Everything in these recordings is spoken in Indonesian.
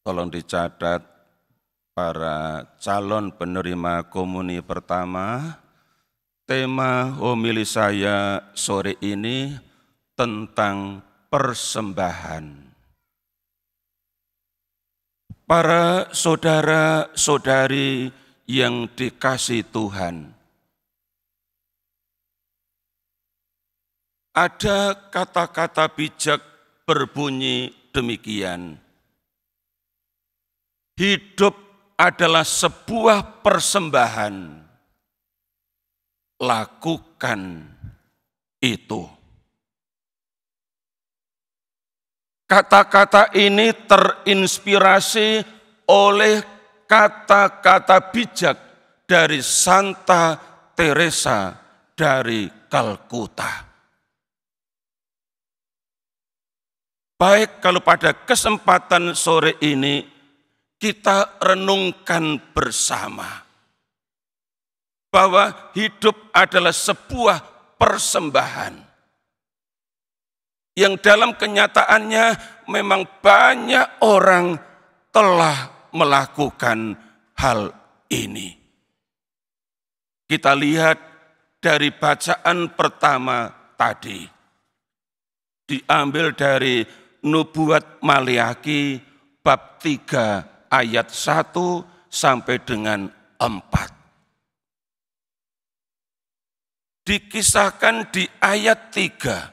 Tolong dicatat para calon penerima komuni pertama, tema homili saya sore ini tentang persembahan. Para saudara-saudari yang dikasihi Tuhan, ada kata-kata bijak berbunyi demikian. Hidup adalah sebuah persembahan. Lakukan itu. Kata-kata ini terinspirasi oleh kata-kata bijak dari Santa Teresa dari Kalkuta. Baik, kalau pada kesempatan sore ini kita renungkan bersama bahwa hidup adalah sebuah persembahan yang dalam kenyataannya memang banyak orang telah melakukan hal ini. Kita lihat dari bacaan pertama tadi, diambil dari Nubuat Maleakhi bab 3 ayat 1 sampai dengan 4. Dikisahkan di ayat 3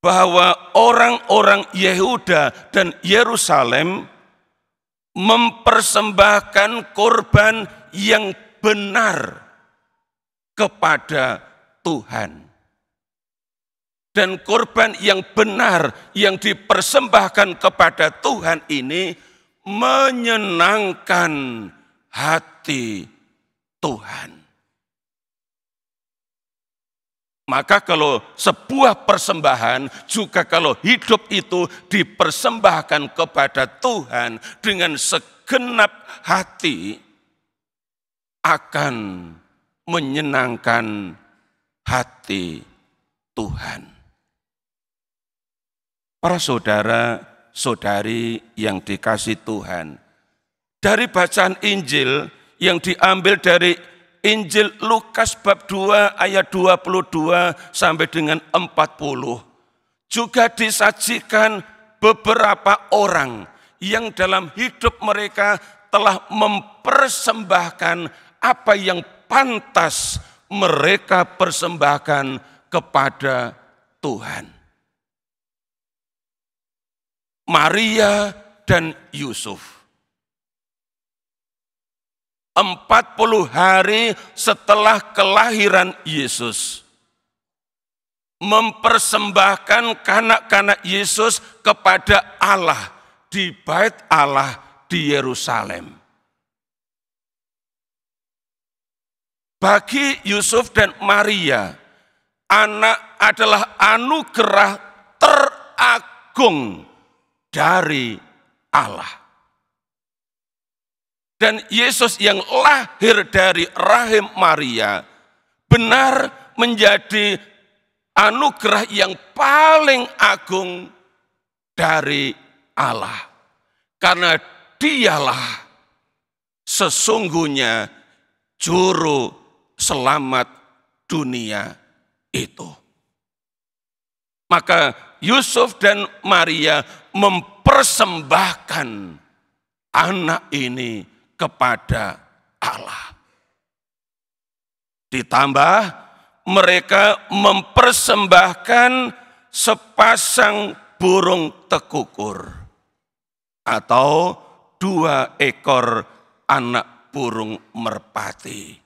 bahwa orang-orang Yehuda dan Yerusalem mempersembahkan korban yang benar kepada Tuhan. Dan korban yang benar yang dipersembahkan kepada Tuhan ini menyenangkan hati Tuhan. Maka kalau sebuah persembahan, juga kalau hidup itu dipersembahkan kepada Tuhan dengan segenap hati, akan menyenangkan hati Tuhan. Para saudara-saudari yang dikasihi Tuhan, dari bacaan Injil yang diambil dari Injil Lukas bab 2 ayat 22 sampai dengan 40, juga disajikan beberapa orang yang dalam hidup mereka telah mempersembahkan apa yang pantas mereka persembahkan kepada Tuhan. Maria dan Yusuf. 40 hari setelah kelahiran Yesus, mempersembahkan kanak-kanak Yesus kepada Allah di Bait Allah di Yerusalem. Bagi Yusuf dan Maria, anak adalah anugerah teragung dari Allah. Dan Yesus yang lahir dari rahim Maria benar menjadi anugerah yang paling agung dari Allah. Karena dialah sesungguhnya juru selamat dunia itu. Maka Yusuf dan Maria mempersembahkan anak ini kepada Allah. Ditambah mereka mempersembahkan sepasang burung tekukur atau 2 ekor anak burung merpati.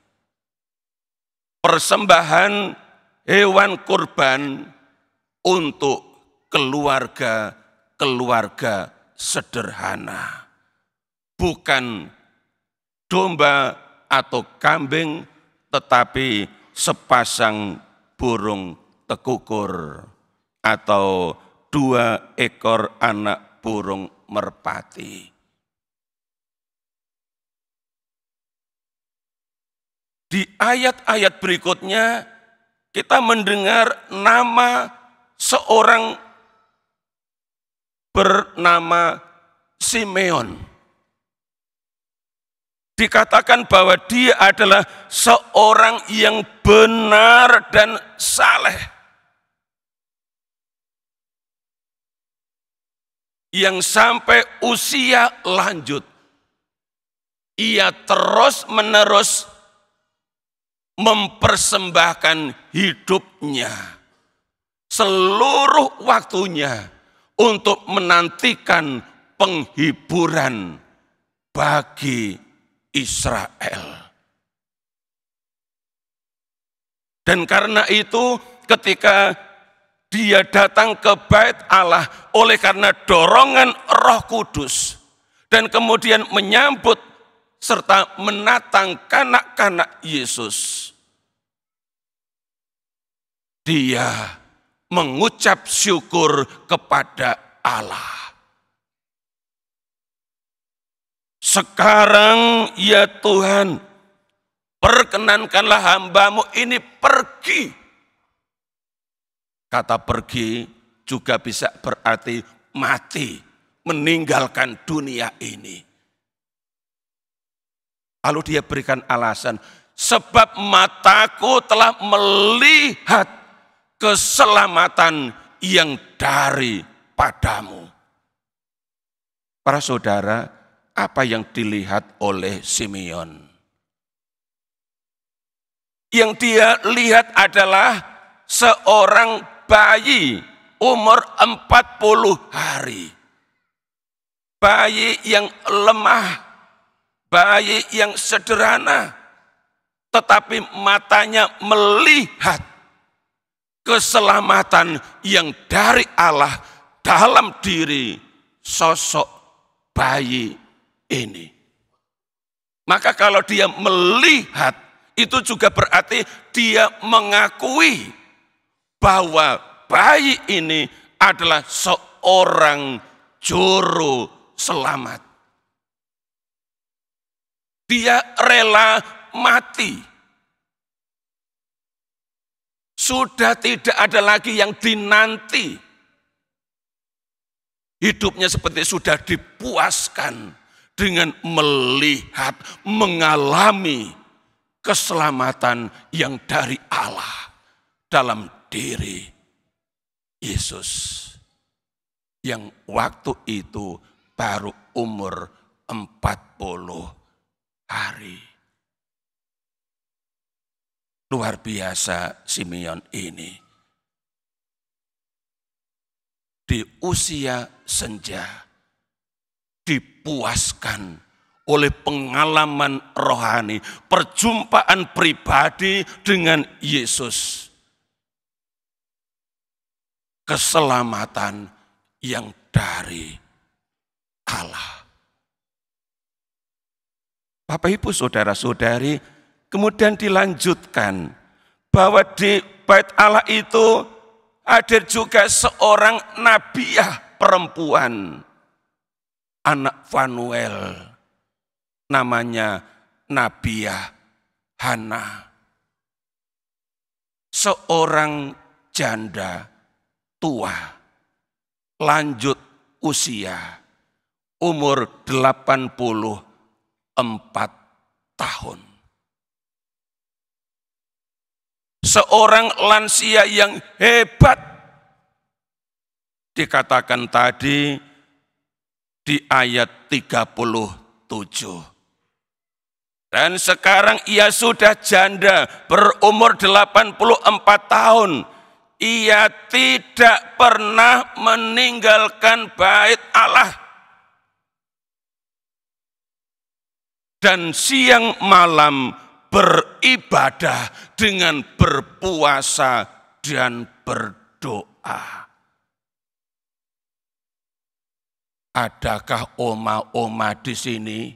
Persembahan hewan kurban untuk keluarga sederhana. Bukan domba atau kambing, tetapi sepasang burung tekukur atau 2 ekor anak burung merpati. Di ayat-ayat berikutnya kita mendengar nama seorang bernama Simeon. Dikatakan bahwa dia adalah seorang yang benar dan saleh. Yang sampai usia lanjut, ia terus-menerus mempersembahkan hidupnya, seluruh waktunya untuk menantikan penghiburan bagi Israel. Dan karena itu ketika dia datang ke bait Allah oleh karena dorongan Roh Kudus dan kemudian menyambut serta menatang kanak-kanak Yesus, dia mengucap syukur kepada Allah. Sekarang ya Tuhan, perkenankanlah hamba-Mu ini pergi. Kata pergi juga bisa berarti mati, meninggalkan dunia ini. Lalu dia berikan alasan, sebab mataku telah melihat keselamatan yang daripadamu. Para saudara, apa yang dilihat oleh Simeon? Yang dia lihat adalah seorang bayi umur 40 hari. Bayi yang lemah, bayi yang sederhana, tetapi matanya melihat keselamatan yang dari Allah dalam diri sosok bayi ini. Maka kalau dia melihat, itu juga berarti dia mengakui bahwa bayi ini adalah seorang juru selamat. Dia rela mati. Sudah tidak ada lagi yang dinanti. Hidupnya seperti sudah dipuaskan dengan melihat, mengalami keselamatan yang dari Allah dalam diri Yesus. Yang waktu itu baru umur 40 hari. Luar biasa Simeon ini. Di usia senja dipuaskan oleh pengalaman rohani, perjumpaan pribadi dengan Yesus. Keselamatan yang dari Allah. Bapak Ibu saudara-saudari, kemudian dilanjutkan bahwa di bait Allah itu ada juga seorang nabiah perempuan, anak Fanuel, namanya Nabiah Hana. Seorang janda tua, lanjut usia, umur 84 tahun. Seorang lansia yang hebat, dikatakan tadi di ayat 37. Dan sekarang ia sudah janda berumur 84 tahun. Ia tidak pernah meninggalkan bait Allah. Dan siang malam beribadah dengan berpuasa dan berdoa. Adakah oma-oma di sini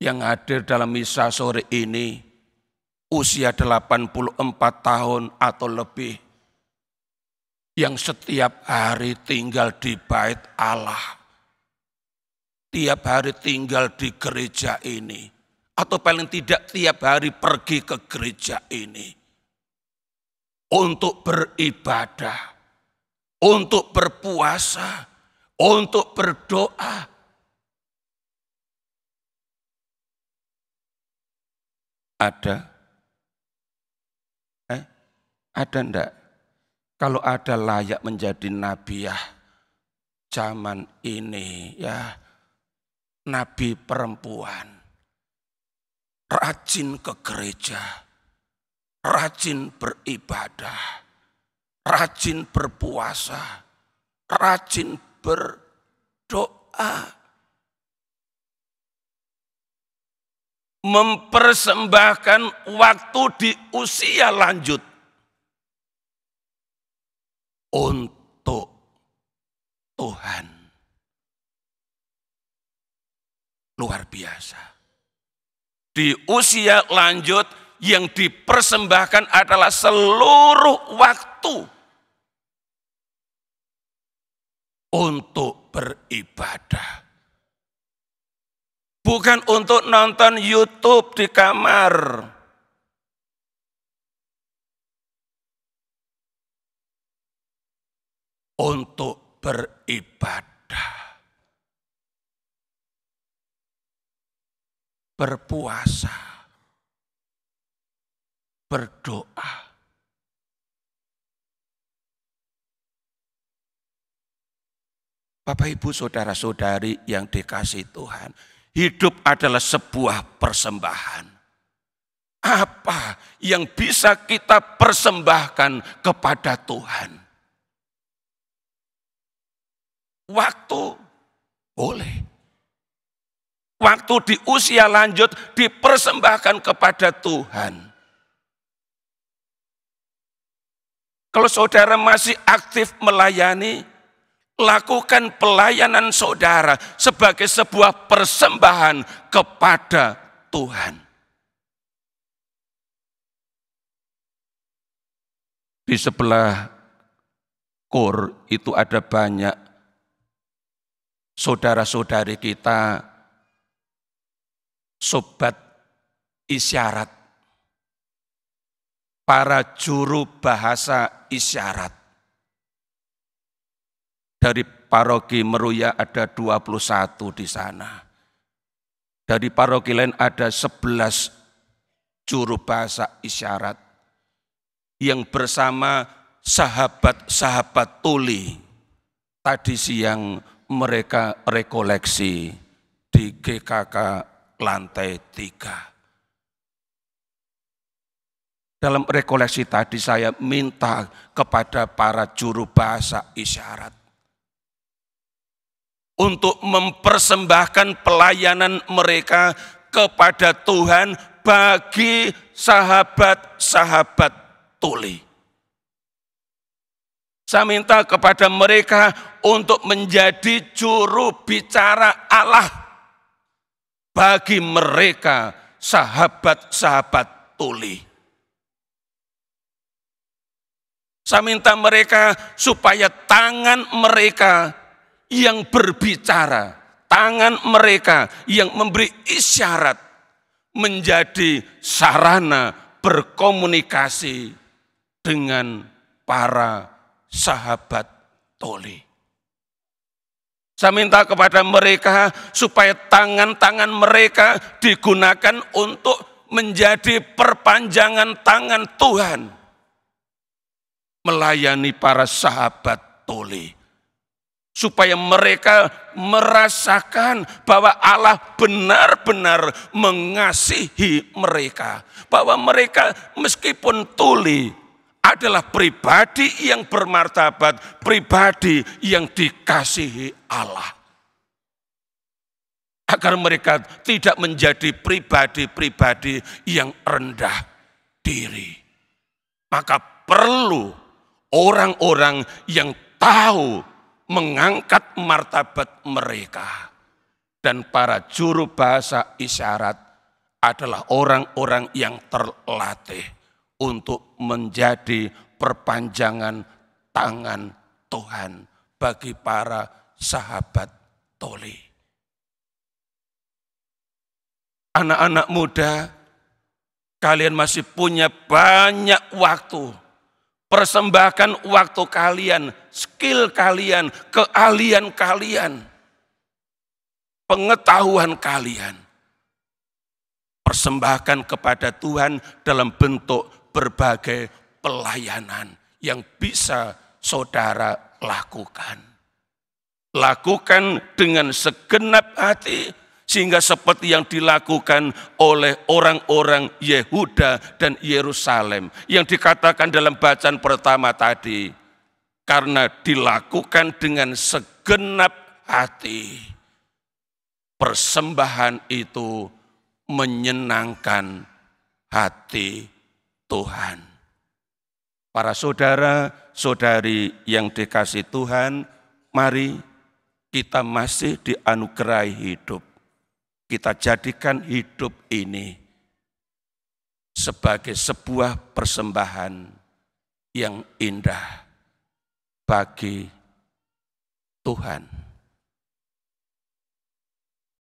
yang hadir dalam misa sore ini usia 84 tahun atau lebih, yang setiap hari tinggal di bait Allah, tiap hari tinggal di gereja ini, atau paling tidak tiap hari pergi ke gereja ini untuk beribadah, untuk berpuasa, untuk berdoa, Ada? Ada enggak? Kalau ada layak menjadi nabiah zaman ini ya, nabi perempuan, rajin ke gereja, rajin beribadah, rajin berpuasa, rajin berdoa, mempersembahkan waktu di usia lanjut untuk Tuhan. Luar biasa. Di usia lanjut yang dipersembahkan adalah seluruh waktu untuk beribadah. Bukan untuk nonton YouTube di kamar. Untuk beribadah. Berpuasa. Berdoa. Bapak, Ibu, saudara-saudari yang dikasihi Tuhan, hidup adalah sebuah persembahan. Apa yang bisa kita persembahkan kepada Tuhan? Waktu boleh. Waktu di usia lanjut dipersembahkan kepada Tuhan. Kalau saudara masih aktif melayani, lakukan pelayanan saudara sebagai sebuah persembahan kepada Tuhan. Di sebelah KOR itu ada banyak saudara-saudari kita, sobat isyarat, para juru bahasa isyarat. Dari paroki Meruya ada 21 di sana. Dari paroki lain ada 11 juru bahasa isyarat yang bersama sahabat-sahabat tuli. Tadi siang mereka rekoleksi di GKK lantai 3. Dalam rekoleksi tadi saya minta kepada para juru bahasa isyarat untuk mempersembahkan pelayanan mereka kepada Tuhan bagi sahabat-sahabat tuli. Saya minta kepada mereka untuk menjadi juru bicara Allah bagi mereka sahabat-sahabat tuli. Saya minta mereka supaya tangan mereka yang berbicara, tangan mereka yang memberi isyarat menjadi sarana berkomunikasi dengan para sahabat tuli. Saya minta kepada mereka supaya tangan-tangan mereka digunakan untuk menjadi perpanjangan tangan Tuhan melayani para sahabat tuli. Supaya mereka merasakan bahwa Allah benar-benar mengasihi mereka. Bahwa mereka meskipun tuli adalah pribadi yang bermartabat, pribadi yang dikasihi Allah. Agar mereka tidak menjadi pribadi-pribadi yang rendah diri. Maka perlu orang-orang yang tahu mengangkat martabat mereka. Dan para juru bahasa isyarat adalah orang-orang yang terlatih untuk menjadi perpanjangan tangan Tuhan bagi para sahabat tuli. Anak-anak muda, kalian masih punya banyak waktu. Persembahkan waktu kalian, skill kalian, keahlian kalian, pengetahuan kalian. persembahkan kepada Tuhan dalam bentuk berbagai pelayanan yang bisa saudara lakukan. Lakukan dengan segenap hati, sehingga seperti yang dilakukan oleh orang-orang Yehuda dan Yerusalem yang dikatakan dalam bacaan pertama tadi, karena dilakukan dengan segenap hati, persembahan itu menyenangkan hati Tuhan. Para saudara-saudari yang dikasihi Tuhan, mari kita masih dianugerahi hidup. Kita jadikan hidup ini sebagai sebuah persembahan yang indah bagi Tuhan.